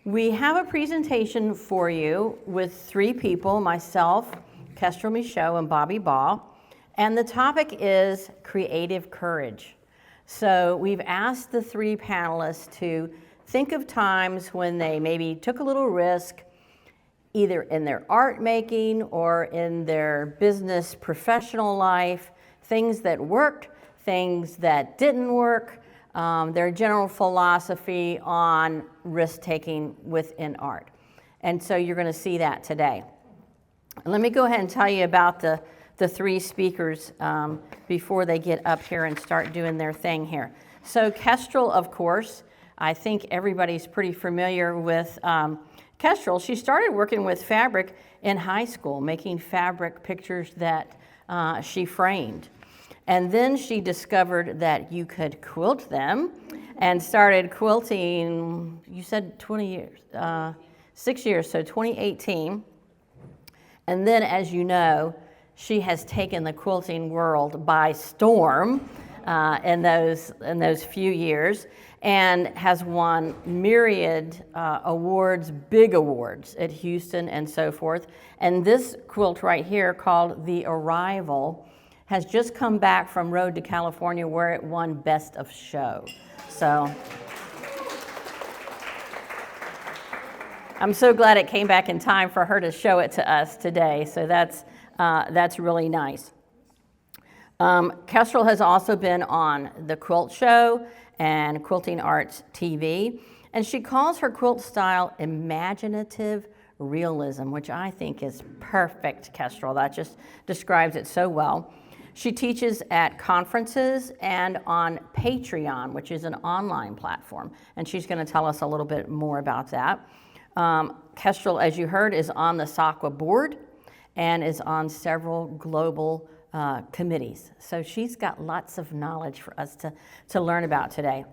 We have a presentation for you with three people, myself, Kestrel Michaud, and Bobbi Baugh, and the topic is creative courage. So we've asked the three panelists to think of times when they maybe took a little risk, either in their art making or in their business professional life, things that worked, things that didn't work, their general philosophy on risk-taking within art. And so you're going to see that today. Let me go ahead and tell you about the three speakers before they get up here and start doing their thing here. So Kestrel, of course, I think everybody's pretty familiar with Kestrel. She started working with fabric in high school, making fabric pictures that she framed. And then she discovered that you could quilt them and started quilting, you said 20 years, 6 years, so 2018. And then, as you know, she has taken the quilting world by storm in those few years and has won myriad awards, big awards at Houston and so forth. And this quilt right here, called The Arrival, has just come back from Road to California, where it won Best of Show. So I'm so glad it came back in time for her to show it to us today. So that's really nice. Kestrel has also been on The Quilt Show and Quilting Arts TV, and she calls her quilt style imaginative realism, which I think is perfect, Kestrel. That just describes it so well. She teaches at conferences and on Patreon, which is an online platform, and she's going to tell us a little bit more about that. Kestrel, as you heard, is on the SAQA board and is on several global committees. So she's got lots of knowledge for us to learn about today.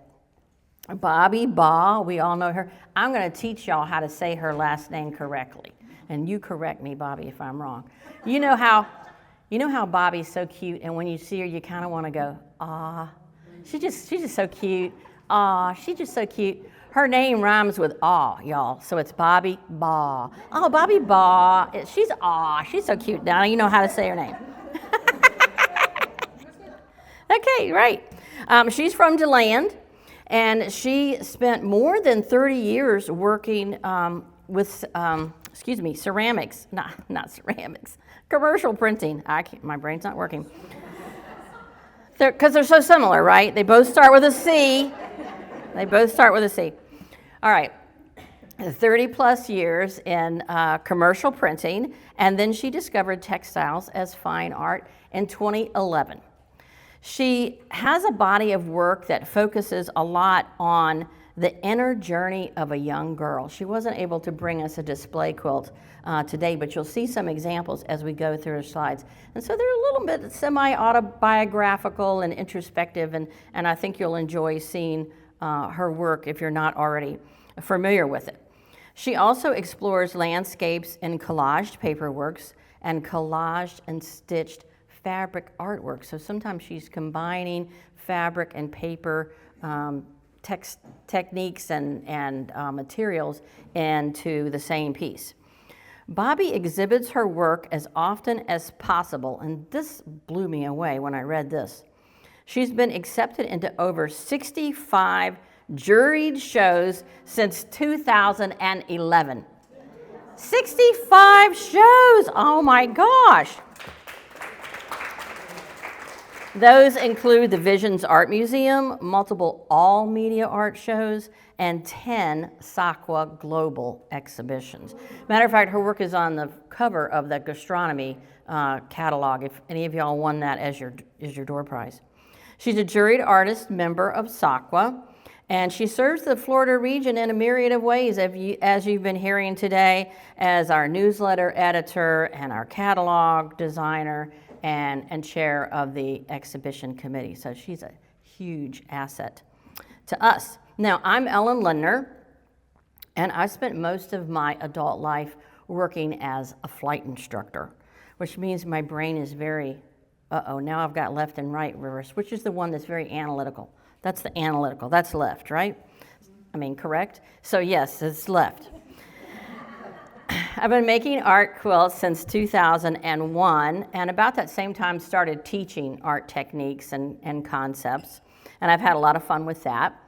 Bobbi Baugh, we all know her. I'm going to teach y'all how to say her last name correctly. And you correct me, Bobbi, if I'm wrong. You know how Bobbi's so cute, and when you see her, you kind of want to go, "Aw, she's just so cute. Aw, she's just so cute." Her name rhymes with aw, y'all, so it's Bobbi Baugh. Oh, Bobbi Baugh, she's so cute. Now you know how to say her name. Okay, right. She's from DeLand, and she spent more than 30 years working with, ceramics, not ceramics, commercial printing. My brain's not working. Because they're so similar, right? They both start with a C. All right. 30 plus years in commercial printing, and then she discovered textiles as fine art in 2011. She has a body of work that focuses a lot on the inner journey of a young girl. She wasn't able to bring us a display quilt today, but you'll see some examples as we go through her slides. And so they're a little bit semi-autobiographical and introspective, and I think you'll enjoy seeing her work if you're not already familiar with it. She also explores landscapes in collaged paperworks and collaged and stitched fabric artwork. So sometimes she's combining fabric and paper techniques and materials into the same piece. Bobbi exhibits her work as often as possible, and this blew me away when I read this. She's been accepted into over 65 juried shows since 2011. 65 shows! Oh my gosh! Those include the Visions Art Museum, multiple all-media art shows, and 10 SAQA global exhibitions. Matter of fact, her work is on the cover of the gastronomy catalog, if any of y'all won that as your door prize. She's a juried artist member of SAQA, and she serves the Florida region in a myriad of ways, as you've been hearing today, as our newsletter editor and our catalog designer and chair of the exhibition committee. So she's a huge asset to us. Now, I'm Ellen Lindner, and I spent most of my adult life working as a flight instructor, which means my brain is very, now I've got left and right reverse, which is the one that's very analytical. That's the analytical, that's left, right? correct? So yes, it's left. I've been making art quilts since 2001, and about that same time started teaching art techniques and concepts, and I've had a lot of fun with that.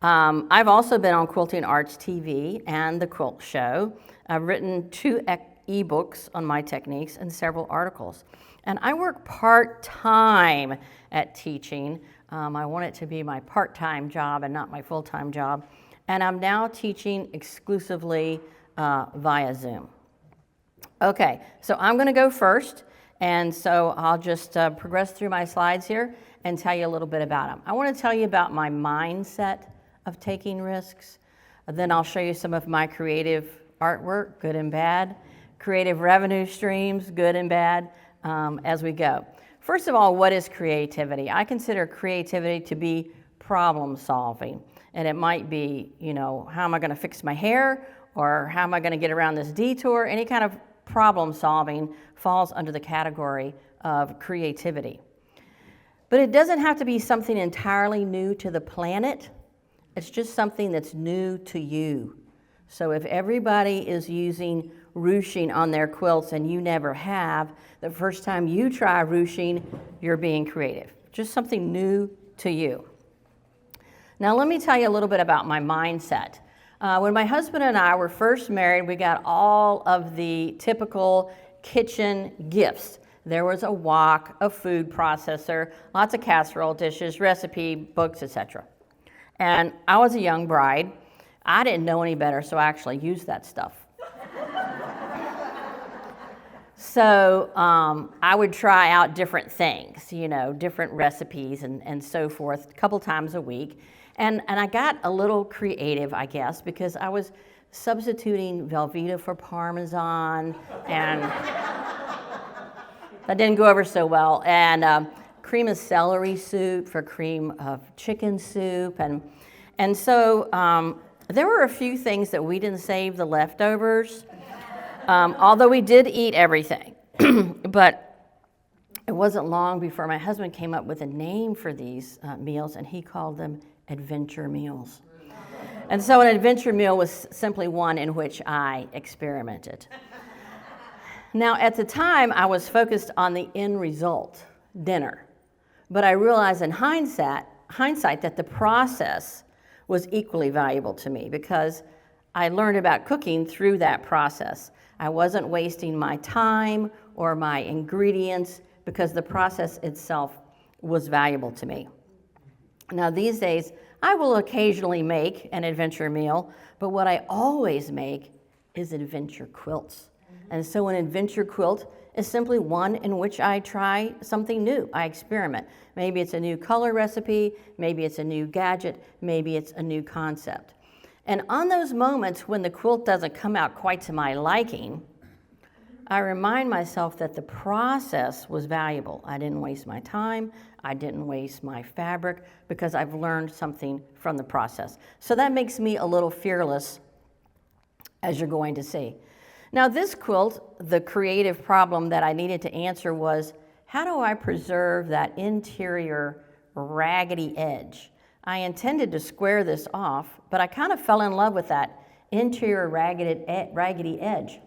I've also been on Quilting Arts TV and The Quilt Show. I've written 2 ebooks on my techniques and several articles. And I work part-time at teaching. I want it to be my part-time job and not my full-time job. And I'm now teaching exclusively via Zoom. Okay, so I'm going to go first, and so I'll just progress through my slides here and tell you a little bit about them. I want to tell you about my mindset of taking risks. Then I'll show you some of my creative artwork, good and bad, creative revenue streams, good and bad, as we go. First of all, what is creativity? I consider creativity to be problem solving. And it might be, how am I going to fix my hair? Or how am I going to get around this detour? Any kind of problem solving falls under the category of creativity. But it doesn't have to be something entirely new to the planet. It's just something that's new to you. So if everybody is using ruching on their quilts and you never have, the first time you try ruching, you're being creative. Just something new to you. Now let me tell you a little bit about my mindset. When my husband and I were first married, we got all of the typical kitchen gifts. There was a wok, a food processor, lots of casserole dishes, recipe books, etc. And I was a young bride. I didn't know any better, so I actually used that stuff. So I would try out different things, different recipes and so forth, a couple times a week. And I got a little creative, I guess, because I was substituting Velveeta for Parmesan, and that didn't go over so well, and cream of celery soup for cream of chicken soup. And so there were a few things that we didn't save the leftovers, although we did eat everything. But it wasn't long before my husband came up with a name for these meals, and he called them adventure meals. And so an adventure meal was simply one in which I experimented. Now, at the time, I was focused on the end result, dinner. But I realized in hindsight that the process was equally valuable to me because I learned about cooking through that process. I wasn't wasting my time or my ingredients because the process itself was valuable to me. Now, these days, I will occasionally make an adventure meal, but what I always make is adventure quilts. And so an adventure quilt is simply one in which I try something new. I experiment. Maybe it's a new color recipe, maybe it's a new gadget, maybe it's a new concept. And on those moments when the quilt doesn't come out quite to my liking, I remind myself that the process was valuable. I didn't waste my time, I didn't waste my fabric, because I've learned something from the process. So that makes me a little fearless, as you're going to see. Now this quilt, the creative problem that I needed to answer was, how do I preserve that interior raggedy edge? I intended to square this off, but I kind of fell in love with that interior raggedy edge.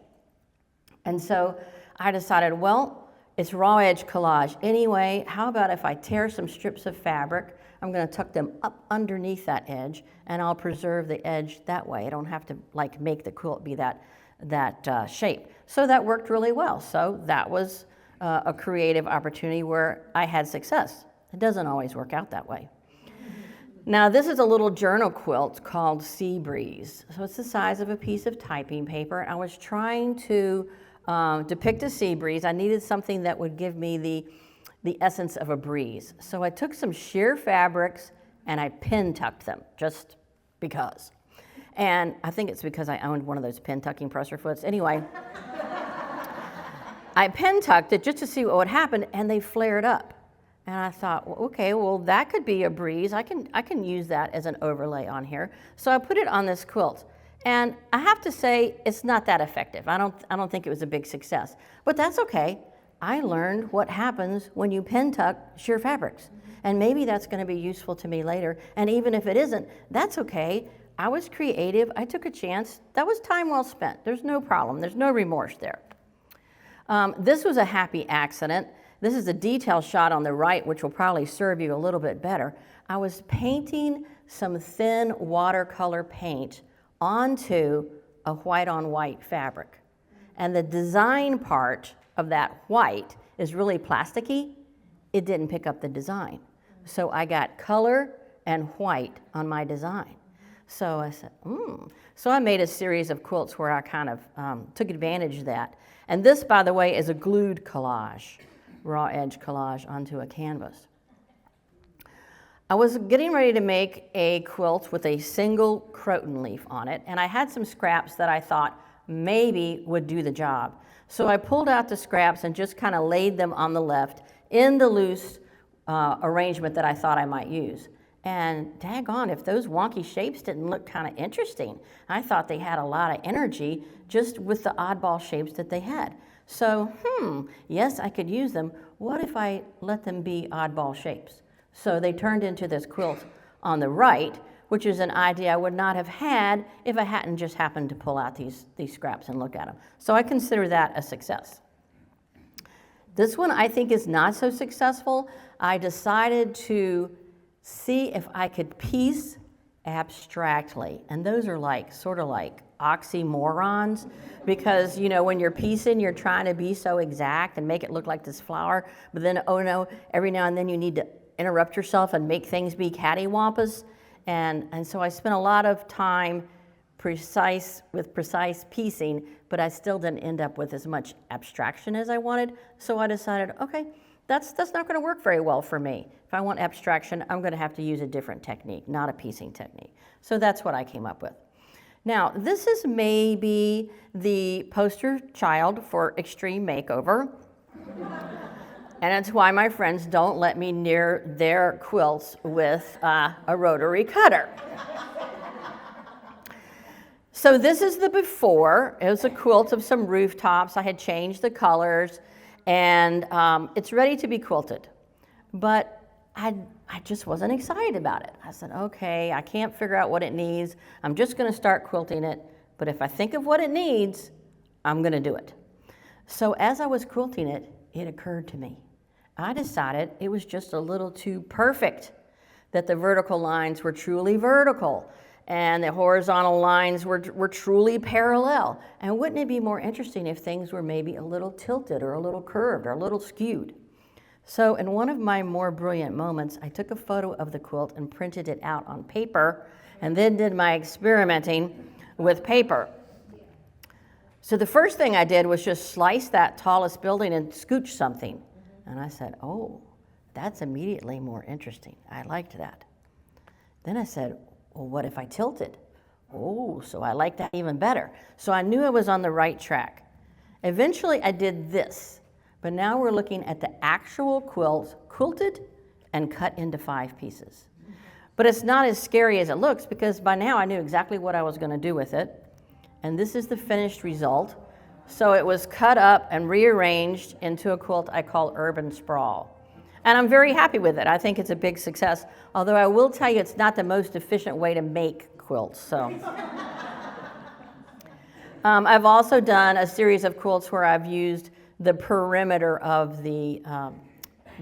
And so I decided, well, it's raw edge collage anyway. How about if I tear some strips of fabric, I'm going to tuck them up underneath that edge, and I'll preserve the edge that way. I don't have to make the quilt be that shape. So that worked really well. So that was a creative opportunity where I had success. It doesn't always work out that way. Now this is a little journal quilt called Sea Breeze. So it's the size of a piece of typing paper. I was trying to depict a sea breeze. I needed something that would give me the essence of a breeze. So I took some sheer fabrics and I pin tucked them, just because. And I think it's because I owned one of those pin tucking presser foots. Anyway, I pin tucked it just to see what would happen, and they flared up. And I thought, well, okay, well that could be a breeze. I can use that as an overlay on here. So I put it on this quilt. And I have to say, it's not that effective. I don't think it was a big success. But that's okay. I learned what happens when you pin tuck sheer fabrics. And maybe that's going to be useful to me later. And even if it isn't, that's okay. I was creative. I took a chance. That was time well spent. There's no problem. There's no remorse there. This was a happy accident. This is a detail shot on the right, which will probably serve you a little bit better. I was painting some thin watercolor paint onto a white on white fabric. And the design part of that white is really plasticky. It didn't pick up the design. So I got color and white on my design. So I said, So I made a series of quilts where I kind of took advantage of that. And this, by the way, is a glued collage, raw edge collage onto a canvas. I was getting ready to make a quilt with a single croton leaf on it, and I had some scraps that I thought maybe would do the job. So I pulled out the scraps and just kind of laid them on the left in the loose arrangement that I thought I might use. And daggone, if those wonky shapes didn't look kind of interesting. I thought they had a lot of energy just with the oddball shapes that they had. So, yes, I could use them. What if I let them be oddball shapes? So they turned into this quilt on the right, which is an idea I would not have had if I hadn't just happened to pull out these scraps and look at them. So I consider that a success. This one I think is not so successful. I decided to see if I could piece abstractly. And those are like, sort of like oxymorons, because, you know, when you're piecing, you're trying to be so exact and make it look like this flower, but then, oh no, every now and then you need to interrupt yourself and make things be cattywampus. And so I spent a lot of time precise piecing, but I still didn't end up with as much abstraction as I wanted. So I decided, okay, that's not going to work very well for me. If I want abstraction, I'm going to have to use a different technique, not a piecing technique. So that's what I came up with. Now, this is maybe the poster child for extreme makeover. And it's why my friends don't let me near their quilts with a rotary cutter. So this is the before. It was a quilt of some rooftops. I had changed the colors, and it's ready to be quilted. But I just wasn't excited about it. I said, okay, I can't figure out what it needs. I'm just going to start quilting it. But if I think of what it needs, I'm going to do it. So as I was quilting it, it occurred to me. I decided it was just a little too perfect, that the vertical lines were truly vertical and the horizontal lines were truly parallel. And wouldn't it be more interesting if things were maybe a little tilted or a little curved or a little skewed? So in one of my more brilliant moments, I took a photo of the quilt and printed it out on paper and then did my experimenting with paper. So the first thing I did was just slice that tallest building and scooch something. And I said, oh, that's immediately more interesting. I liked that. Then I said, well, what if I tilted? Oh, so I like that even better. So I knew I was on the right track. Eventually I did this, but now we're looking at the actual quilt quilted and cut into 5 pieces. But it's not as scary as it looks, because by now I knew exactly what I was going to do with it. And this is the finished result. So it was cut up and rearranged into a quilt I call Urban Sprawl. And I'm very happy with it. I think it's a big success, although I will tell you it's not the most efficient way to make quilts. So I've also done a series of quilts where I've used the perimeter of the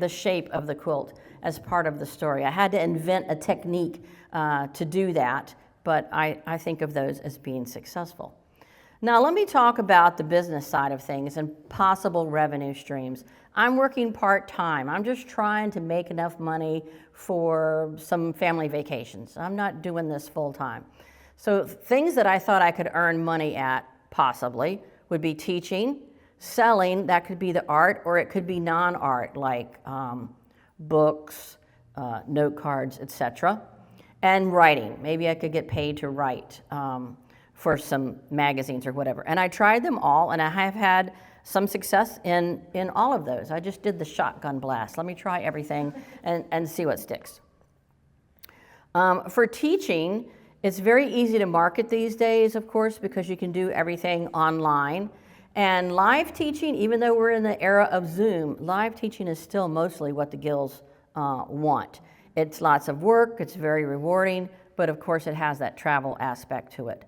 shape of the quilt as part of the story. I had to invent a technique to do that, but I think of those as being successful. Now let me talk about the business side of things and possible revenue streams. I'm working part-time. I'm just trying to make enough money for some family vacations. I'm not doing this full-time. So things that I thought I could earn money at, possibly, would be teaching, selling, that could be the art, or it could be non-art, like books, note cards, etc., and writing. Maybe I could get paid to write for some magazines or whatever. And I tried them all, and I have had some success in all of those. I just did the shotgun blast. Let me try everything and see what sticks. For teaching, it's very easy to market these days, of course, because you can do everything online. And live teaching, even though we're in the era of Zoom, live teaching is still mostly what the gills want. It's lots of work, it's very rewarding, but of course it has that travel aspect to it.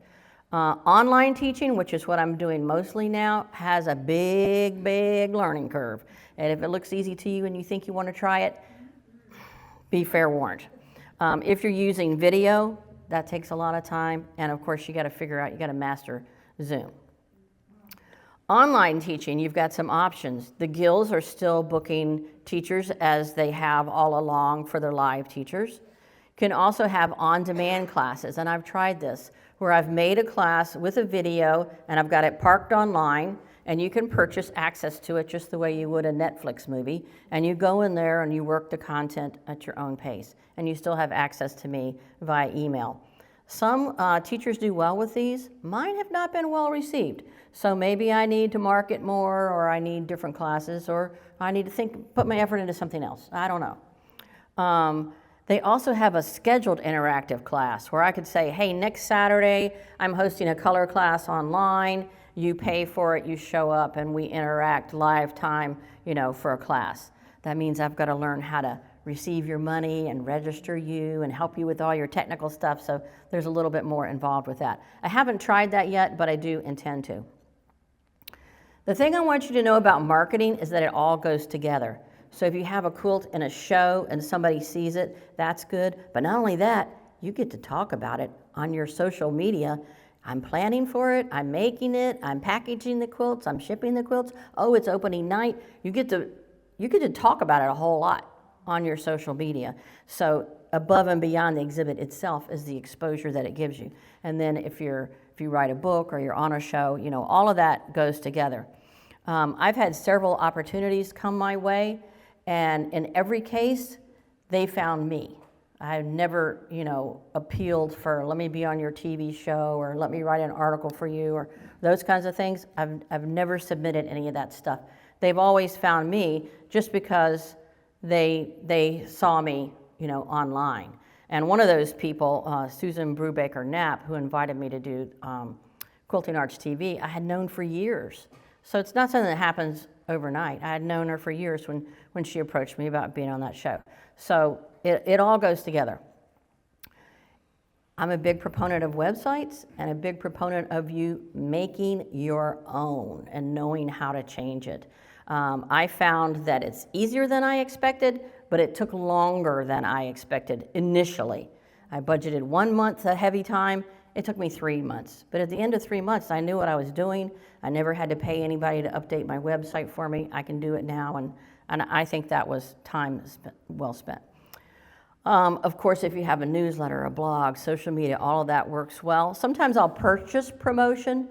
Online teaching, which is what I'm doing mostly now, has a big, big learning curve. And if it looks easy to you and you think you want to try it, be fair warned. If you're using video, that takes a lot of time. And of course, you got to figure out, you got to master Zoom. Online teaching, you've got some options. The guilds are still booking teachers as they have all along for their live teachers. You can also have on-demand classes, and I've tried this, where I've made a class with a video and I've got it parked online, and you can purchase access to it just the way you would a Netflix movie, and you go in there and you work the content at your own pace, and you still have access to me via email. Some teachers do well with these. Mine have not been well received. So maybe I need to market more, or I need different classes, or I need to put my effort into something else. I don't know. They also have a scheduled interactive class where I could say, hey, next Saturday, I'm hosting a color class online. You pay for it, you show up, and we interact live time, for a class. That means I've got to learn how to receive your money and register you and help you with all your technical stuff. So there's a little bit more involved with that. I haven't tried that yet, but I do intend to. The thing I want you to know about marketing is that it all goes together. So if you have a quilt in a show and somebody sees it, that's good. But not only that, you get to talk about it on your social media. I'm planning for it, I'm making it, I'm packaging the quilts, I'm shipping the quilts. Oh, it's opening night. You get to talk about it a whole lot on your social media. So above and beyond the exhibit itself is the exposure that it gives you. And then if you write a book or you're on a show, all of that goes together. I've had several opportunities come my way, and in every case, they found me. I've never, appealed for, let me be on your TV show, or let me write an article for you, or those kinds of things. I've never submitted any of that stuff. They've always found me just because they saw me, online. And one of those people, Susan Brubaker-Knapp, who invited me to do Quilting Arts TV, I had known for years. So it's not something that happens overnight. I had known her for years when she approached me about being on that show. So it all goes together. I'm a big proponent of websites and a big proponent of you making your own and knowing how to change it. I found that it's easier than I expected, but it took longer than I expected initially. I budgeted 1 month of heavy time. It took me 3 months. But at the end of 3 months, I knew what I was doing. I never had to pay anybody to update my website for me. I can do it now, and I think that was time well spent. Of course, if you have a newsletter, a blog, social media, all of that works well. Sometimes I'll purchase promotion.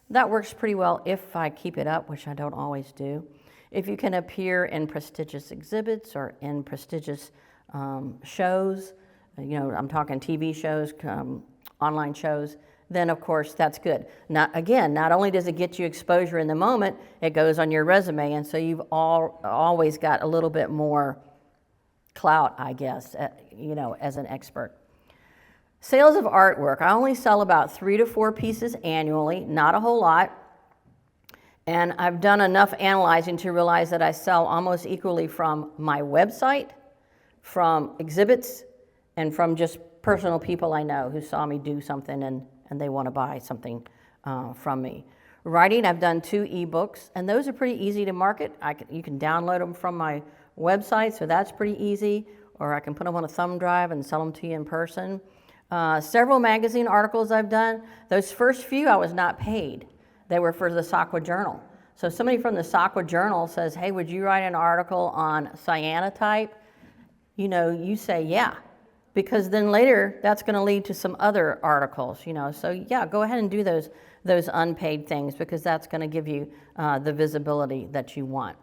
That works pretty well if I keep it up, which I don't always do. If you can appear in prestigious exhibits or in prestigious shows, I'm talking TV shows, online shows, then of course that's good. Not only does it get you exposure in the moment, it goes on your resume, and so you've always got a little bit more clout, I guess, as an expert. Sales of artwork. I only sell about 3 to 4 pieces annually, not a whole lot. And I've done enough analyzing to realize that I sell almost equally from my website, from exhibits, and from just personal people I know who saw me do something and they want to buy something from me. Writing, I've done 2 ebooks, and those are pretty easy to market. You can download them from my website, so that's pretty easy, or I can put them on a thumb drive and sell them to you in person. Several magazine articles I've done. Those first few I was not paid. They were for the SAQA Journal. So if somebody from the SAQA Journal says, hey, would you write an article on cyanotype? You say, yeah, because then later that's going to lead to some other articles, So yeah, go ahead and do those unpaid things, because that's going to give you the visibility that you want.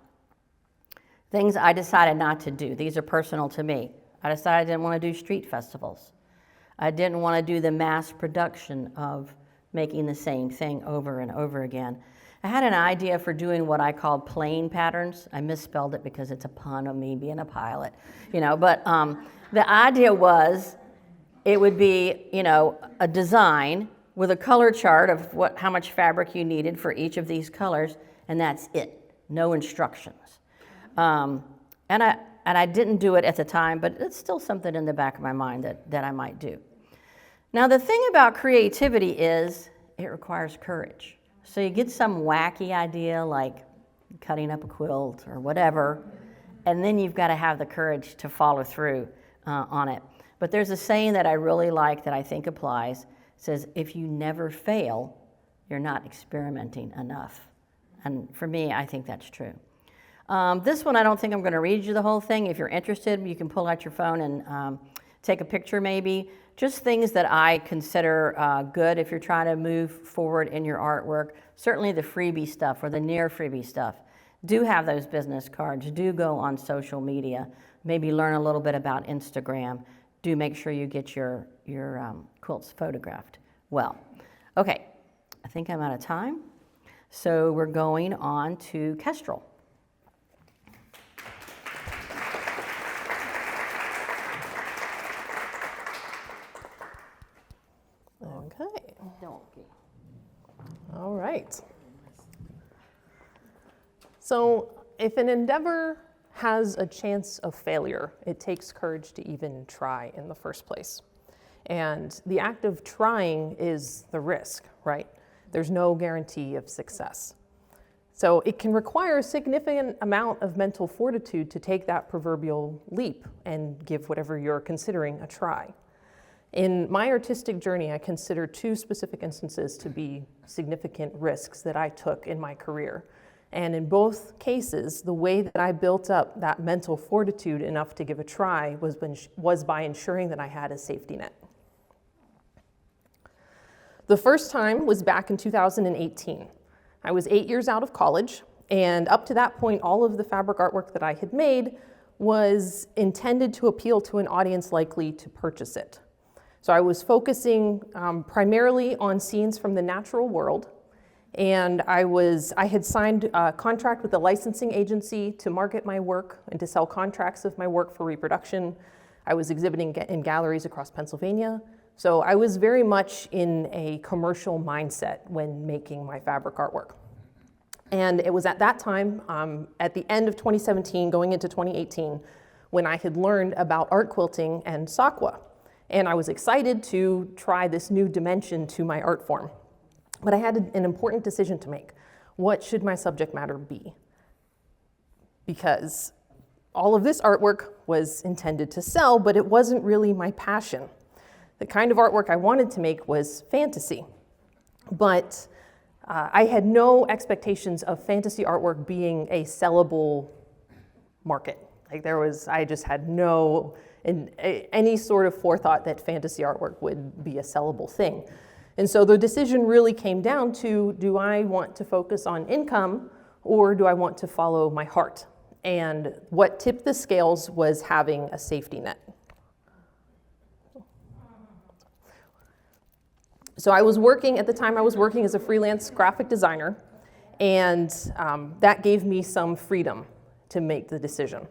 Things I decided not to do. These are personal to me. I decided I didn't want to do street festivals. I didn't want to do the mass production of making the same thing over and over again. I had an idea for doing what I called plain patterns. I misspelled it because it's a pun of me being a pilot, but the idea was it would be, a design with a color chart of how much fabric you needed for each of these colors, and that's it, no instructions. And I didn't do it at the time, but it's still something in the back of my mind that I might do. Now, the thing about creativity is it requires courage. So you get some wacky idea like cutting up a quilt or whatever, and then you've got to have the courage to follow through on it. But there's a saying that I really like that I think applies. It says, if you never fail, you're not experimenting enough. And for me, I think that's true. This one, I don't think I'm going to read you the whole thing. If you're interested, you can pull out your phone and take a picture maybe. Just things that I consider good if you're trying to move forward in your artwork. Certainly the freebie stuff or the near freebie stuff. Do have those business cards. Do go on social media. Maybe learn a little bit about Instagram. Do make sure you get your quilts photographed well. Okay, I think I'm out of time. So we're going on to Kestrel. Okay. All right. So if an endeavor has a chance of failure, it takes courage to even try in the first place. And the act of trying is the risk, right? There's no guarantee of success. So it can require a significant amount of mental fortitude to take that proverbial leap and give whatever you're considering a try. In my artistic journey, I consider two specific instances to be significant risks that I took in my career. And in both cases, the way that I built up that mental fortitude enough to give a try was by ensuring that I had a safety net. The first time was back in 2018. I was 8 years out of college, and up to that point, all of the fabric artwork that I had made was intended to appeal to an audience likely to purchase it. So I was focusing primarily on scenes from the natural world, and I had signed a contract with a licensing agency to market my work and to sell contracts of my work for reproduction. I was exhibiting in galleries across Pennsylvania. So I was very much in a commercial mindset when making my fabric artwork. And it was at that time, at the end of 2017, going into 2018, when I had learned about art quilting and SAQA. And I was excited to try this new dimension to my art form. But I had an important decision to make. What should my subject matter be? Because all of this artwork was intended to sell, but it wasn't really my passion. The kind of artwork I wanted to make was fantasy. But I had no expectations of fantasy artwork being a sellable market. I just had no any sort of forethought that fantasy artwork would be a sellable thing. And so the decision really came down to, do I want to focus on income or do I want to follow my heart? And what tipped the scales was having a safety net. So at the time I was working as a freelance graphic designer, and that gave me some freedom to make the decision.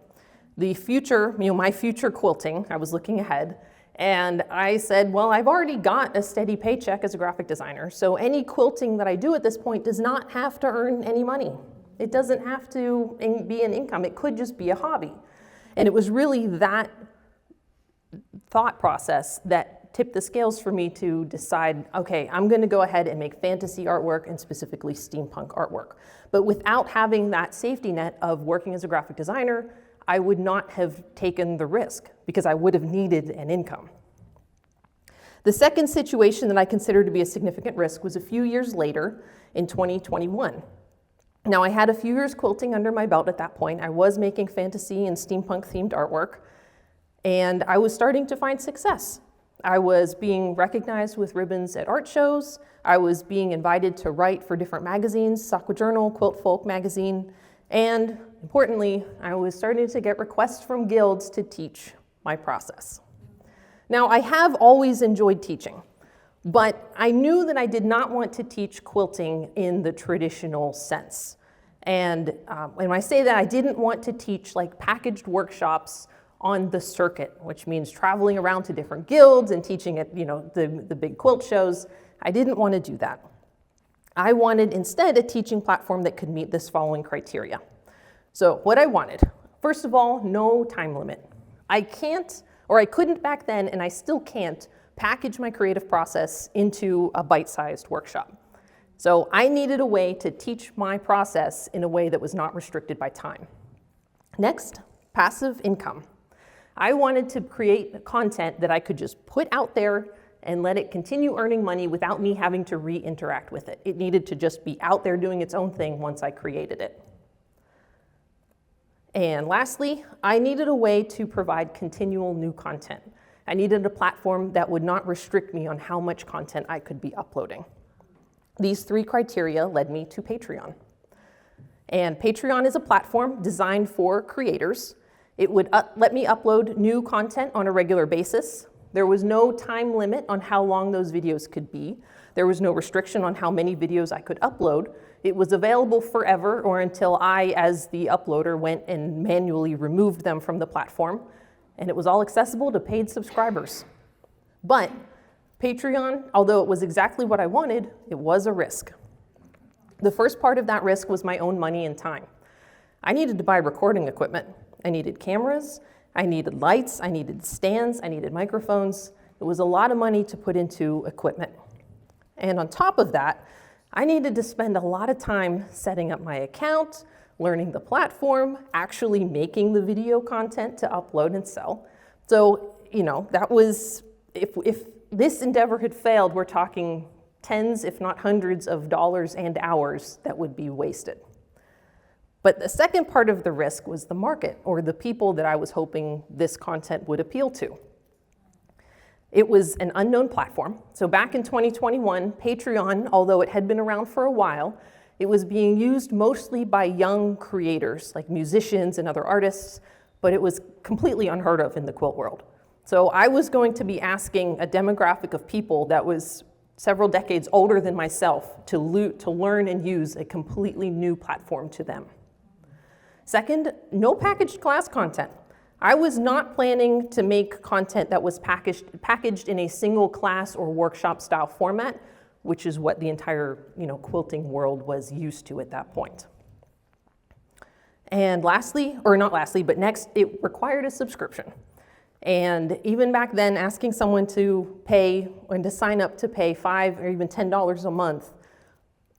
The future, my future quilting, I was looking ahead, and I said, well, I've already got a steady paycheck as a graphic designer, so any quilting that I do at this point does not have to earn any money. It doesn't have to be an income. It could just be a hobby. And it was really that thought process that tipped the scales for me to decide, okay, I'm going to go ahead and make fantasy artwork and specifically steampunk artwork. But without having that safety net of working as a graphic designer, I would not have taken the risk because I would have needed an income. The second situation that I considered to be a significant risk was a few years later in 2021. Now, I had a few years quilting under my belt at that point. I was making fantasy and steampunk themed artwork, and I was starting to find success. I was being recognized with ribbons at art shows. I was being invited to write for different magazines, SAQA Journal, Quilt Folk magazine, and importantly, I was starting to get requests from guilds to teach my process. Now, I have always enjoyed teaching, but I knew that I did not want to teach quilting in the traditional sense. And when I say that, I didn't want to teach like packaged workshops on the circuit, which means traveling around to different guilds and teaching at the big quilt shows. I didn't want to do that. I wanted instead a teaching platform that could meet this following criteria. So what I wanted, first of all, no time limit. I couldn't back then, and I still can't, package my creative process into a bite-sized workshop. So I needed a way to teach my process in a way that was not restricted by time. Next, passive income. I wanted to create content that I could just put out there and let it continue earning money without me having to re-interact with it. It needed to just be out there doing its own thing once I created it. And lastly, I needed a way to provide continual new content. I needed a platform that would not restrict me on how much content I could be uploading. These three criteria led me to Patreon. And Patreon is a platform designed for creators. It would let me upload new content on a regular basis. There was no time limit on how long those videos could be. There was no restriction on how many videos I could upload. It was available forever or until I, as the uploader, went and manually removed them from the platform. And it was all accessible to paid subscribers. But Patreon, although it was exactly what I wanted, it was a risk. The first part of that risk was my own money and time. I needed to buy recording equipment. I needed cameras, I needed lights, I needed stands, I needed microphones. It was a lot of money to put into equipment. And on top of that, I needed to spend a lot of time setting up my account, learning the platform, actually making the video content to upload and sell. So, that was, if this endeavor had failed, we're talking tens, if not hundreds of dollars and hours that would be wasted. But the second part of the risk was the market, or the people that I was hoping this content would appeal to. It was an unknown platform. So back in 2021, Patreon, although it had been around for a while, it was being used mostly by young creators, like musicians and other artists, but it was completely unheard of in the quilt world. So I was going to be asking a demographic of people that was several decades older than myself to learn and use a completely new platform to them. Second, no packaged class content. I was not planning to make content that was packaged in a single class or workshop style format, which is what the entire quilting world was used to at that point. And lastly, or not lastly, but next, it required a subscription. And even back then, asking someone to pay and to sign up to pay $5 or even $10 a month,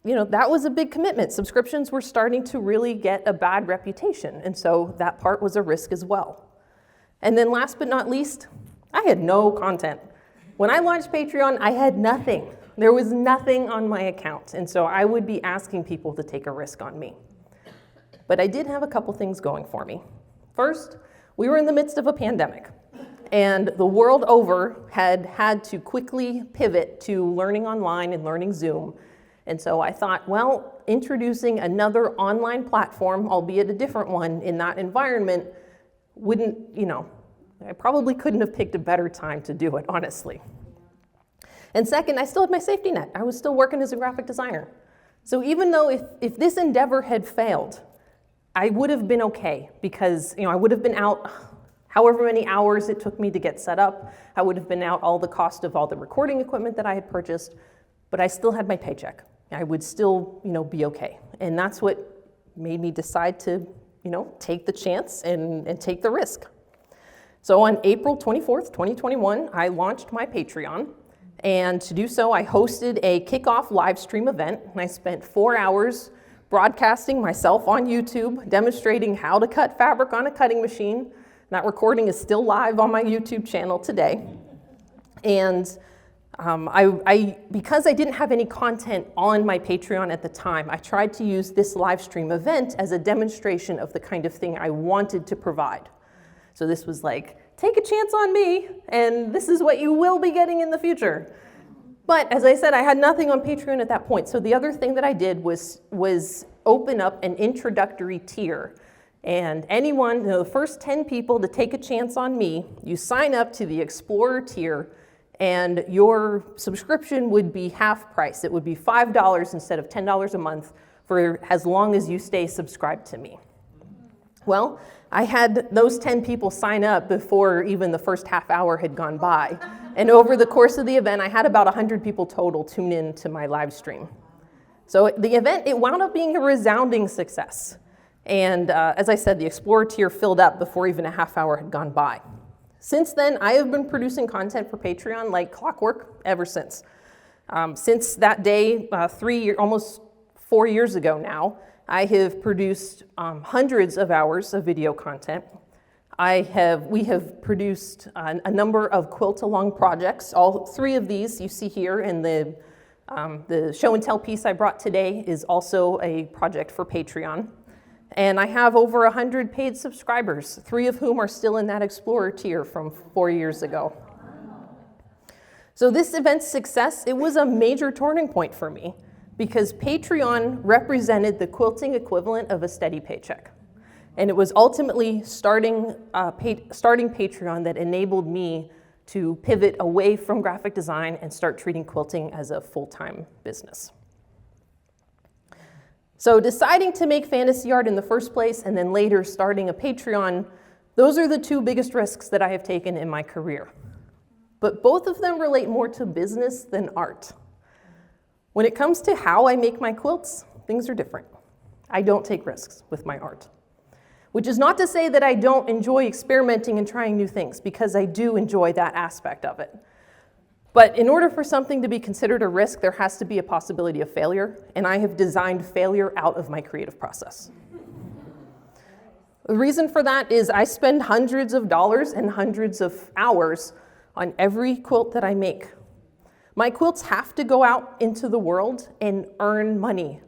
that was a big commitment. Subscriptions were starting to really get a bad reputation, and so that part was a risk as well. And then last but not least, I had no content. When I launched Patreon, I had nothing. There was nothing on my account, and so I would be asking people to take a risk on me. But I did have a couple things going for me. First, we were in the midst of a pandemic, and the world over had to quickly pivot to learning online and learning Zoom. And so I thought, well, introducing another online platform, albeit a different one, in that environment wouldn't, I probably couldn't have picked a better time to do it, honestly. And second, I still had my safety net. I was still working as a graphic designer. So even though if this endeavor had failed, I would have been okay because, I would have been out however many hours it took me to get set up. I would have been out all the cost of all the recording equipment that I had purchased, but I still had my paycheck. I would still, be okay. And that's what made me decide to, take the chance and take the risk. So on April 24th, 2021, I launched my Patreon. And to do so, I hosted a kickoff live stream event. And I spent 4 hours broadcasting myself on YouTube, demonstrating how to cut fabric on a cutting machine. That recording is still live on my YouTube channel today. And because I didn't have any content on my Patreon at the time, I tried to use this live stream event as a demonstration of the kind of thing I wanted to provide. So this was like, take a chance on me, and this is what you will be getting in the future. But as I said, I had nothing on Patreon at that point. So the other thing that I did was open up an introductory tier. And anyone, the first 10 people to take a chance on me, you sign up to the Explorer tier, and your subscription would be half price. It would be $5 instead of $10 a month for as long as you stay subscribed to me. Well, I had those 10 people sign up before even the first half hour had gone by. And over the course of the event, I had about 100 people total tune in to my live stream. So the event, it wound up being a resounding success. And as I said, the Explorer tier filled up before even a half hour had gone by. Since then, I have been producing content for Patreon like clockwork ever since. Since that day, almost 4 years ago now, I have produced hundreds of hours of video content. We have produced a number of quilt-along projects. All 3 of these you see here, and the show and tell piece I brought today is also a project for Patreon. And I have over 100 paid subscribers, 3 of whom are still in that Explorer tier from 4 years ago. So this event's success, it was a major turning point for me because Patreon represented the quilting equivalent of a steady paycheck. And it was ultimately starting Patreon that enabled me to pivot away from graphic design and start treating quilting as a full-time business. So deciding to make fantasy art in the first place and then later starting a Patreon, those are the 2 biggest risks that I have taken in my career. But both of them relate more to business than art. When it comes to how I make my quilts, things are different. I don't take risks with my art. Which is not to say that I don't enjoy experimenting and trying new things, because I do enjoy that aspect of it. But in order for something to be considered a risk, there has to be a possibility of failure, and I have designed failure out of my creative process. The reason for that is I spend hundreds of dollars and hundreds of hours on every quilt that I make. My quilts have to go out into the world and earn money.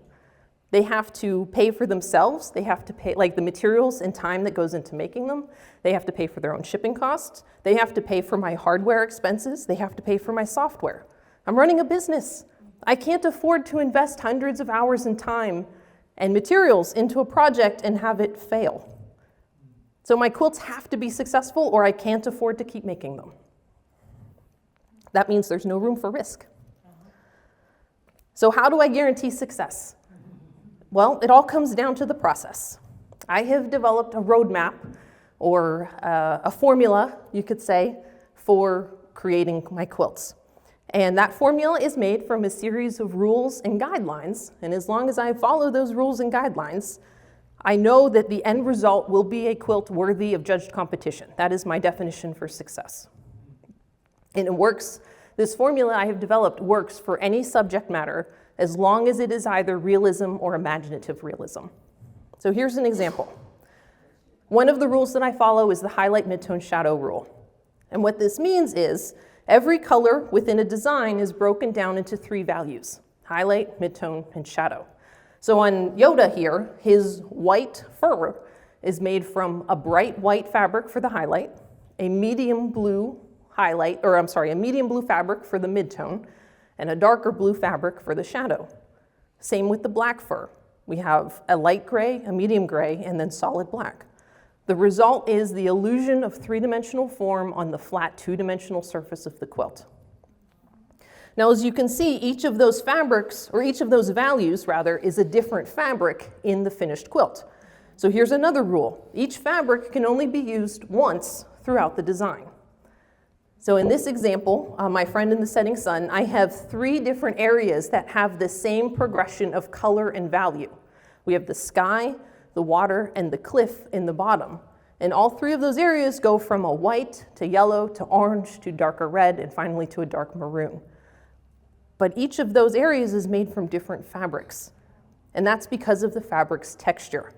They have to pay for themselves. They have to pay, like the materials and time that goes into making them. They have to pay for their own shipping costs. They have to pay for my hardware expenses. They have to pay for my software. I'm running a business. I can't afford to invest hundreds of hours in time and materials into a project and have it fail. So my quilts have to be successful or I can't afford to keep making them. That means there's no room for risk. So how do I guarantee success? Well, it all comes down to the process. I have developed a roadmap, or a formula, you could say, for creating my quilts. And that formula is made from a series of rules and guidelines, and as long as I follow those rules and guidelines, I know that the end result will be a quilt worthy of judged competition. That is my definition for success. And it works, this formula I have developed works for any subject matter as long as it is either realism or imaginative realism. So here's an example. One of the rules that I follow is the highlight, midtone, shadow rule. And what this means is every color within a design is broken down into 3 values: highlight, midtone, and shadow. So on Yoda here, his white fur is made from a bright white fabric for the highlight, a medium blue fabric for the midtone, and a darker blue fabric for the shadow. Same with the black fur. We have a light gray, a medium gray, and then solid black. The result is the illusion of 3-dimensional form on the flat 2-dimensional surface of the quilt. Now, as you can see, each of those values, is a different fabric in the finished quilt. So here's another rule. Each fabric can only be used once throughout the design. So in this example, my friend in the setting sun, I have 3 different areas that have the same progression of color and value. We have the sky, the water, and the cliff in the bottom. And all 3 of those areas go from a white to yellow to orange to darker red and finally to a dark maroon. But each of those areas is made from different fabrics. And that's because of the fabric's texture.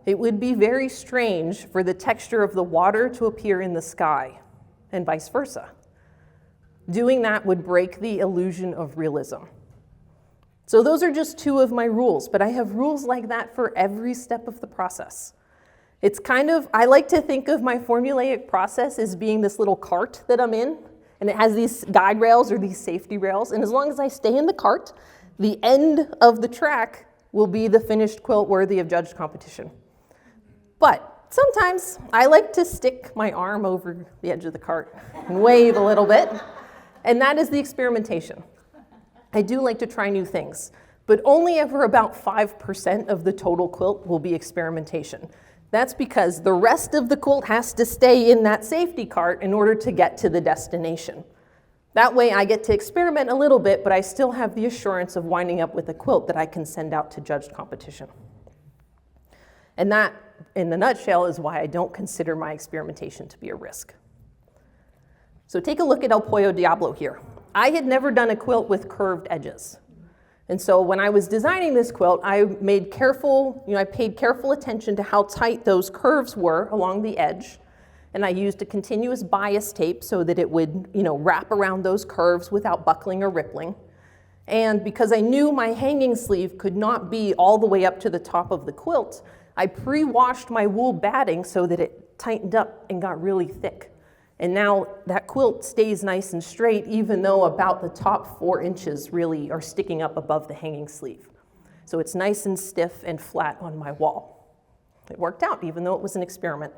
It would be very strange for the texture of the water to appear in the sky, and vice versa. Doing that would break the illusion of realism. So those are just 2 of my rules, but I have rules like that for every step of the process. It's I like to think of my formulaic process as being this little cart that I'm in, and it has these guide rails or these safety rails, and as long as I stay in the cart, the end of the track will be the finished quilt worthy of judged competition. But sometimes I like to stick my arm over the edge of the cart and wave a little bit, and that is the experimentation. I do like to try new things, but only ever about 5% of the total quilt will be experimentation. That's because the rest of the quilt has to stay in that safety cart in order to get to the destination. That way I get to experiment a little bit, but I still have the assurance of winding up with a quilt that I can send out to judged competition. And that, in the nutshell, is why I don't consider my experimentation to be a risk. So take a look at El Pollo Diablo here. I had never done a quilt with curved edges. And so when I was designing this quilt, I paid careful attention to how tight those curves were along the edge. And I used a continuous bias tape so that it would, wrap around those curves without buckling or rippling. And because I knew my hanging sleeve could not be all the way up to the top of the quilt, I pre-washed my wool batting so that it tightened up and got really thick. And now that quilt stays nice and straight, even though about the top 4 inches really are sticking up above the hanging sleeve. So it's nice and stiff and flat on my wall. It worked out, even though it was an experiment.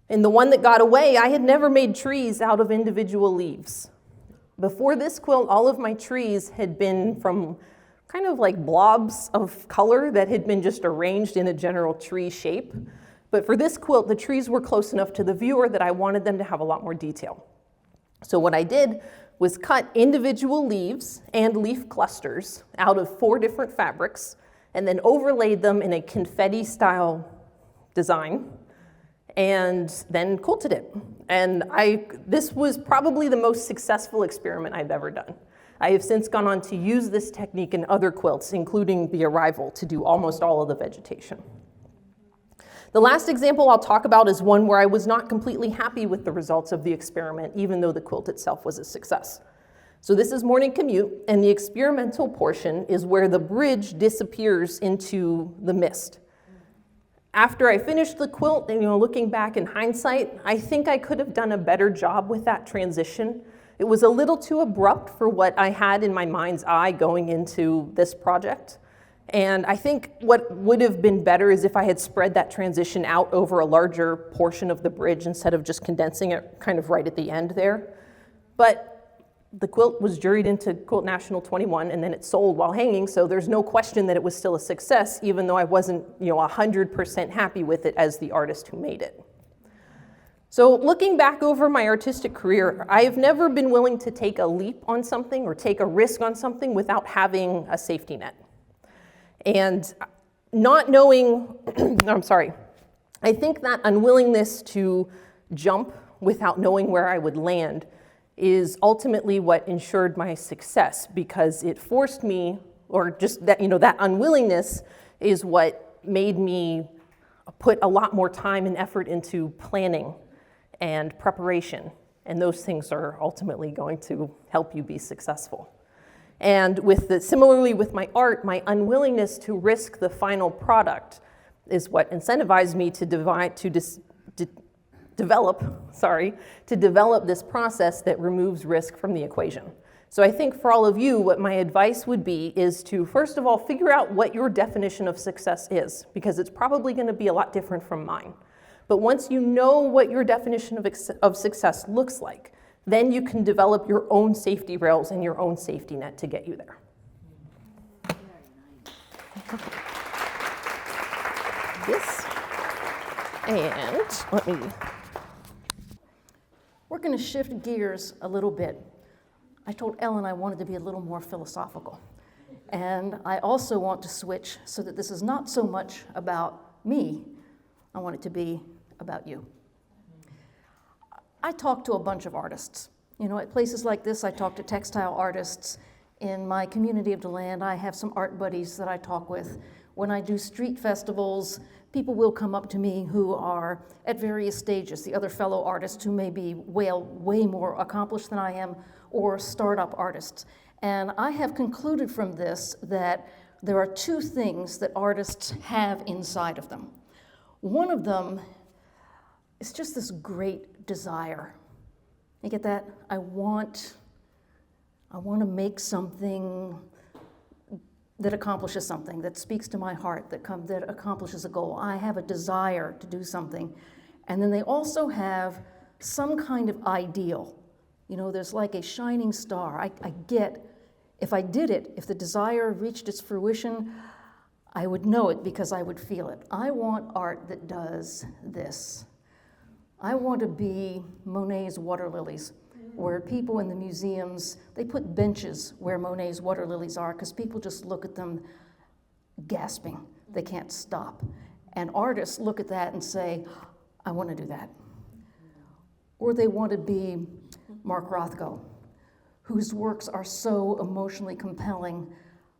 And the one that got away, I had never made trees out of individual leaves. Before this quilt, all of my trees had been from kind of like blobs of color that had been just arranged in a general tree shape. But for this quilt, the trees were close enough to the viewer that I wanted them to have a lot more detail. So what I did was cut individual leaves and leaf clusters out of 4 different fabrics and then overlaid them in a confetti-style design and then quilted it. And this was probably the most successful experiment I've ever done. I have since gone on to use this technique in other quilts, including the Arrival, to do almost all of the vegetation. The last example I'll talk about is one where I was not completely happy with the results of the experiment, even though the quilt itself was a success. So this is Morning Commute, and the experimental portion is where the bridge disappears into the mist. After I finished the quilt, and looking back in hindsight, I think I could have done a better job with that transition. It was a little too abrupt for what I had in my mind's eye going into this project. And I think what would have been better is if I had spread that transition out over a larger portion of the bridge instead of just condensing it kind of right at the end there. But the quilt was juried into Quilt National 21, and then it sold while hanging, so there's no question that it was still a success, even though I wasn't 100% happy with it as the artist who made it. So looking back over my artistic career, I have never been willing to take a leap on something or take a risk on something without having a safety net. And not knowing, I think that unwillingness to jump without knowing where I would land is ultimately what ensured my success, because it forced me, or just that, that unwillingness is what made me put a lot more time and effort into planning and preparation. And those things are ultimately going to help you be successful. And similarly with my art, my unwillingness to risk the final product is what incentivized me to develop this process that removes risk from the equation. So I think for all of you, what my advice would be is to, first of all, figure out what your definition of success is, because it's probably going to be a lot different from mine. But once you know what your definition of success looks like, then you can develop your own safety rails and your own safety net to get you there. This, and We're going to shift gears a little bit. I told Ellen I wanted to be a little more philosophical. And I also want to switch so that this is not so much about me. I want it to be about you. I talk to a bunch of artists. At places like this, I talk to textile artists. In my community of DeLand, I have some art buddies that I talk with. When I do street festivals, people will come up to me who are at various stages, the other fellow artists who may be way more accomplished than I am, or startup artists. And I have concluded from this that there are 2 things that artists have inside of them. One of them is just this great desire. You get that? I want to make something that accomplishes something, that speaks to my heart, that accomplishes a goal. I have a desire to do something. And then they also have some kind of ideal. There's like a shining star. I get, if I did it, if the desire reached its fruition, I would know it because I would feel it. I want art that does this. I want to be Monet's water lilies, where people in the museums, they put benches where Monet's water lilies are because people just look at them gasping. They can't stop. And artists look at that and say, I want to do that. or they want to be Mark Rothko, whose works are so emotionally compelling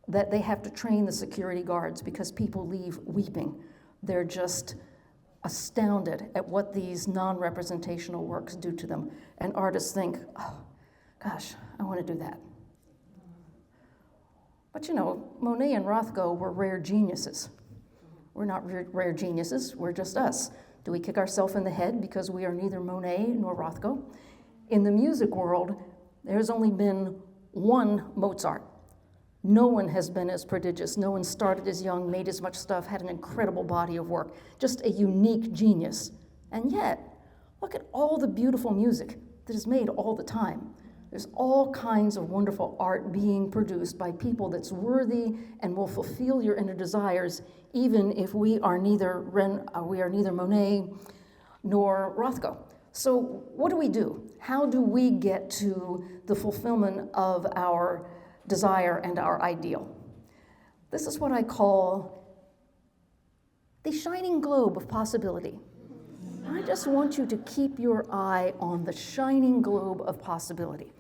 that they have to train the security guards because people leave weeping. They're just astounded at what these non-representational works do to them. And artists think, oh, gosh, I want to do that. But you know, Monet and Rothko were rare geniuses. We're not rare geniuses, we're just us. Do we kick ourselves in the head because we are neither Monet nor Rothko? In the music world, there's only been one Mozart. No one has been as prodigious. No one started as young, made as much stuff, had an incredible body of work, just a unique genius. And yet, look at all the beautiful music that is made all the time. There's all kinds of wonderful art being produced by people that's worthy and will fulfill your inner desires, even if we are neither Monet nor Rothko. So what do? How do we get to the fulfillment of our desire and our ideal? This is what I call the shining globe of possibility. I just want you to keep your eye on the shining globe of possibility.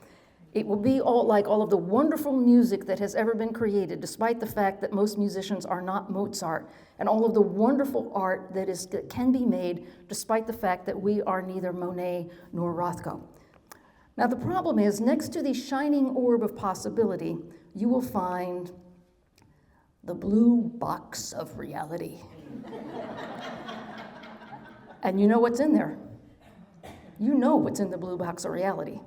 It will be all of the wonderful music that has ever been created, despite the fact that most musicians are not Mozart, and all of the wonderful art that can be made, despite the fact that we are neither Monet nor Rothko. Now the problem is, next to the shining orb of possibility, you will find the blue box of reality. And you know what's in there. You know what's in the blue box of reality.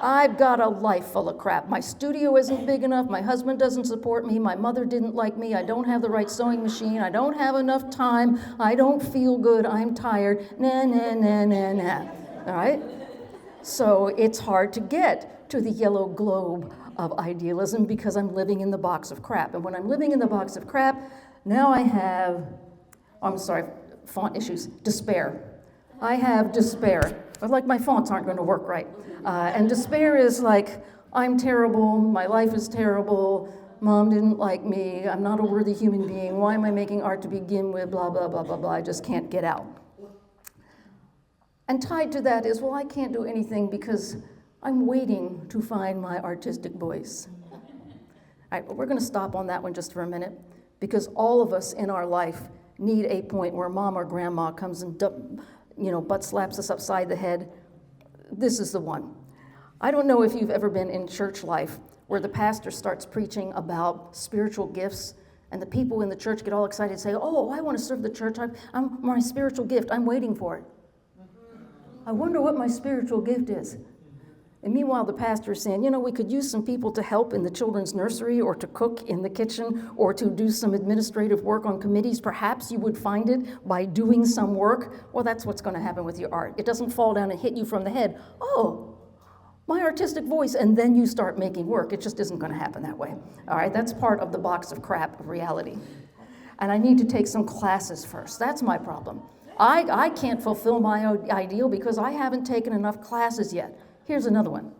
I've got a life full of crap. My studio isn't big enough, my husband doesn't support me, my mother didn't like me, I don't have the right sewing machine, I don't have enough time, I don't feel good, I'm tired, nah. All right? So it's hard to get to the yellow globe of idealism because I'm living in the box of crap. And when I'm living in the box of crap, now I have, font issues, despair. I have despair. But like my fonts aren't going to work right. And despair is like, I'm terrible, my life is terrible, mom didn't like me, I'm not a worthy human being, why am I making art to begin with, blah, blah, blah, blah, blah, I just can't get out. And tied to that is, well, I can't do anything because I'm waiting to find my artistic voice. All right, but we're going to stop on that one just for a minute, because all of us in our life need a point where mom or grandma comes and butt slaps us upside the head. This is the one. I don't know if you've ever been in church life where the pastor starts preaching about spiritual gifts and the people in the church get all excited and say, oh, I want to serve the church. I'm my spiritual gift. I'm waiting for it. I wonder what my spiritual gift is. And meanwhile, the pastor is saying, we could use some people to help in the children's nursery or to cook in the kitchen or to do some administrative work on committees. Perhaps you would find it by doing some work. Well, that's what's going to happen with your art. It doesn't fall down and hit you from the head. Oh, my artistic voice, and then you start making work. It just isn't going to happen that way. All right, that's part of the box of crap of reality. And I need to take some classes first. That's my problem. I can't fulfill my ideal because I haven't taken enough classes yet. Here's another one.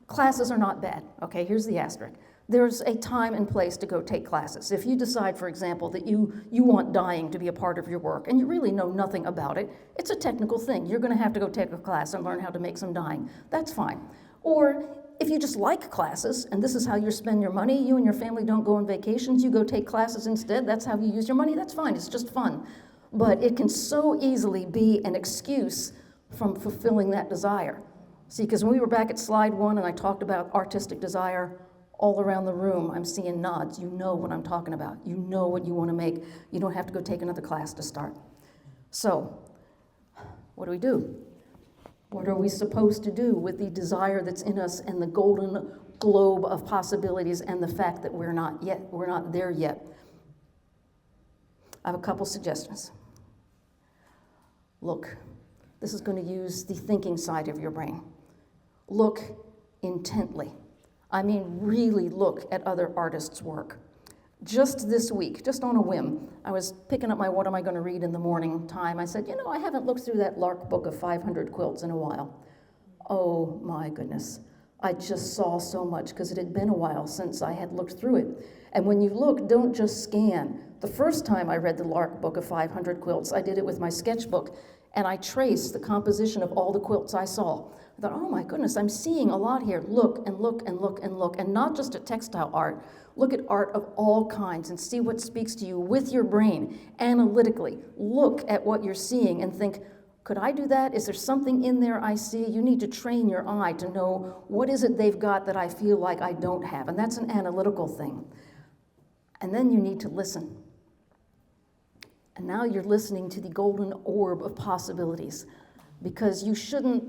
Classes are not bad, okay? Here's the asterisk. There's a time and place to go take classes. If you decide, for example, that you want dyeing to be a part of your work and you really know nothing about it, it's a technical thing. You're going to have to go take a class and learn how to make some dyeing. That's fine. Or if you just like classes and this is how you spend your money, you and your family don't go on vacations, you go take classes instead, that's how you use your money, that's fine. It's just fun. But it can so easily be an excuse from fulfilling that desire. See, because when we were back at slide 1 and I talked about artistic desire, all around the room I'm seeing nods. You know what I'm talking about. You know what you want to make. You don't have to go take another class to start. So, what do? What are we supposed to do with the desire that's in us and the golden globe of possibilities and the fact that we're not there yet? I have a couple suggestions. Look. This is going to use the thinking side of your brain. Look intently. I mean, really look at other artists' work. Just this week, just on a whim, I was picking up my what am I going to read in the morning time. I said, I haven't looked through that Lark book of 500 quilts in a while. Oh my goodness. I just saw so much because it had been a while since I had looked through it. And when you look, don't just scan. The first time I read the Lark book of 500 quilts, I did it with my sketchbook, and I traced the composition of all the quilts I saw. I thought, oh my goodness, I'm seeing a lot here. Look and look and look and look, and not just at textile art. Look at art of all kinds and see what speaks to you with your brain, analytically. Look at what you're seeing and think, could I do that? Is there something in there I see? You need to train your eye to know what is it they've got that I feel like I don't have, and that's an analytical thing. And then you need to listen. And now you're listening to the golden orb of possibilities, because you shouldn't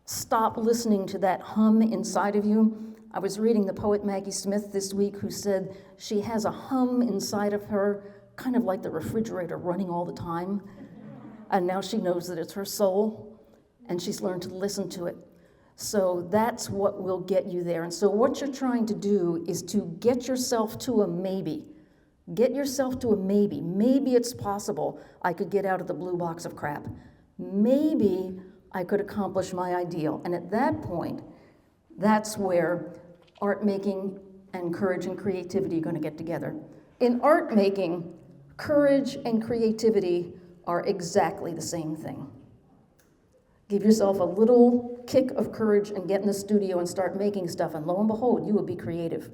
stop listening to that hum inside of you. I was reading the poet Maggie Smith this week, who said she has a hum inside of her, kind of like the refrigerator running all the time. And now she knows that it's her soul, and she's learned to listen to it. So that's what will get you there. And so what you're trying to do is to get yourself to a maybe. Get yourself to a maybe. Maybe it's possible I could get out of the blue box of crap. Maybe I could accomplish my ideal. And at that point, that's where art making and courage and creativity are going to get together. In art making, courage and creativity are exactly the same thing. Give yourself a little kick of courage and get in the studio and start making stuff, and lo and behold, you will be creative.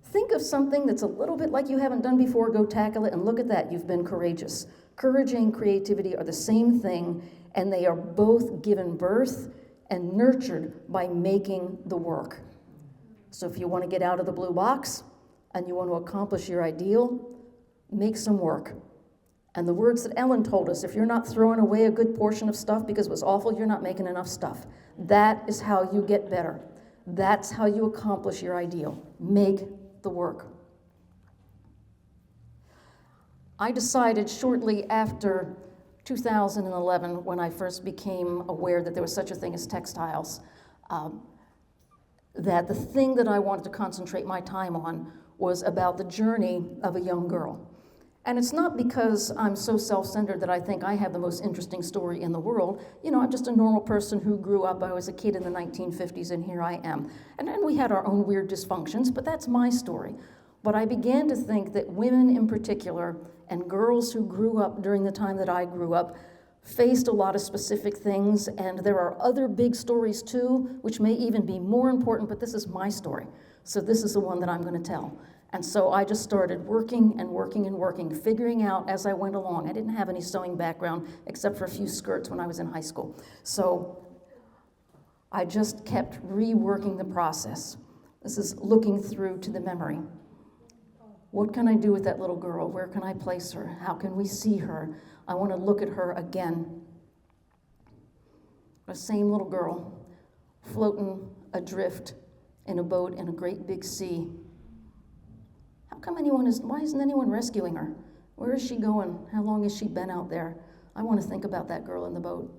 Think of something that's a little bit like you haven't done before, go tackle it, and look at that, you've been courageous. Courage and creativity are the same thing, and they are both given birth and nurtured by making the work. So if you want to get out of the blue box and you want to accomplish your ideal, make some work. And the words that Ellen told us, if you're not throwing away a good portion of stuff because it was awful, you're not making enough stuff. That is how you get better. That's how you accomplish your ideal. Make the work. I decided shortly after 2011, when I first became aware that there was such a thing as textiles, that the thing that I wanted to concentrate my time on was about the journey of a young girl. And it's not because I'm so self-centered that I think I have the most interesting story in the world. You know, I'm just a normal person who grew up. I was a kid in the 1950s, and here I am. And then we had our own weird dysfunctions, but that's my story. But I began to think that women in particular, and girls who grew up during the time that I grew up, faced a lot of specific things, and there are other big stories too, which may even be more important, but this is my story. So this is the one that I'm going to tell. And so I just started working and working and working, figuring out as I went along. I didn't have any sewing background except for a few skirts when I was in high school. So I just kept reworking the process. This is looking through to the memory. What can I do with that little girl? Where can I place her? How can we see her? I want to look at her again. The same little girl floating adrift in a boat in a great big sea. Why isn't anyone rescuing her? Where is she going? How long has she been out there? I want to think about that girl in the boat.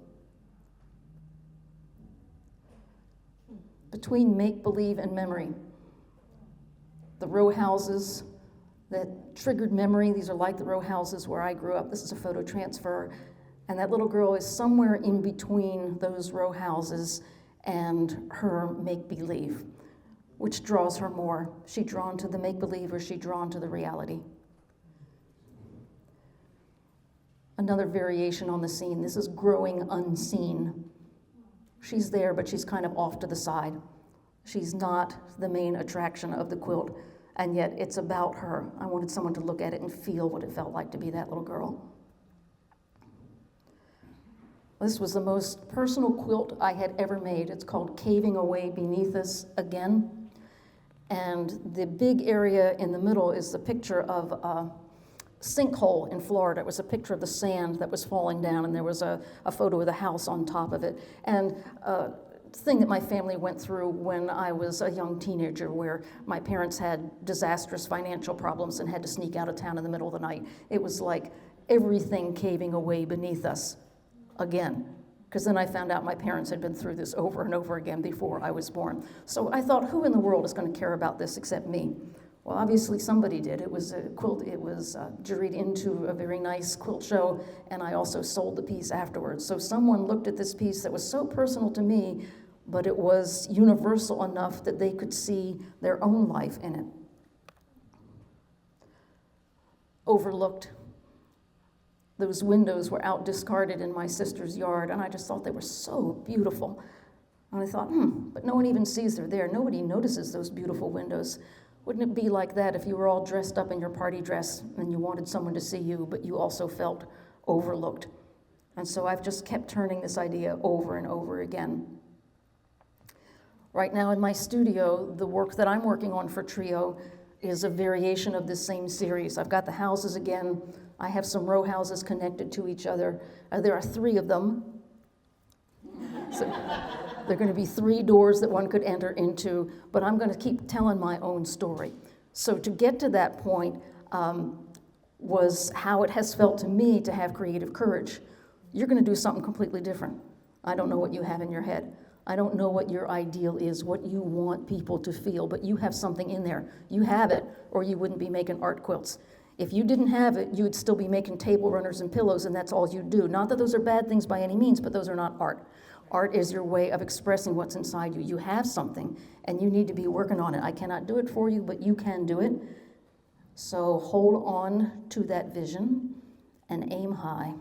Between make-believe and memory, the row houses that triggered memory, these are like the row houses where I grew up. This is a photo transfer. And that little girl is somewhere in between those row houses and her make-believe. Which draws her more? Is she drawn to the make-believe or is she drawn to the reality? Another variation on the scene. This is growing unseen. She's there, but she's kind of off to the side. She's not the main attraction of the quilt, and yet it's about her. I wanted someone to look at it and feel what it felt like to be that little girl. This was the most personal quilt I had ever made. It's called Caving Away Beneath Us Again. And the big area in the middle is the picture of a sinkhole in Florida. It was a picture of the sand that was falling down, and there was a photo of the house on top of it. And a thing that my family went through when I was a young teenager, where my parents had disastrous financial problems and had to sneak out of town in the middle of the night. It was like everything caving away beneath us again. Because then I found out my parents had been through this over and over again before I was born. So I thought, who in the world is going to care about this except me? Well, obviously somebody did. It was a quilt. It was juried into a very nice quilt show, and I also sold the piece afterwards. So someone looked at this piece that was so personal to me, but it was universal enough that they could see their own life in it. Overlooked. Those windows were out discarded in my sister's yard, and I just thought they were so beautiful. And I thought, but no one even sees they're there. Nobody notices those beautiful windows. Wouldn't it be like that if you were all dressed up in your party dress and you wanted someone to see you, but you also felt overlooked? And so I've just kept turning this idea over and over again. Right now in my studio, the work that I'm working on for Trio is a variation of this same series. I've got the houses again. I have some row houses connected to each other. There are 3 of them. So there are going to be 3 doors that one could enter into, but I'm going to keep telling my own story. So to get to that point was how it has felt to me to have creative courage. You're going to do something completely different. I don't know what you have in your head. I don't know what your ideal is, what you want people to feel, but you have something in there. You have it, or you wouldn't be making art quilts. If you didn't have it, you would still be making table runners and pillows, and that's all you do. Not that those are bad things by any means, but those are not art. Art is your way of expressing what's inside you. You have something, and you need to be working on it. I cannot do it for you, but you can do it. So hold on to that vision and aim high.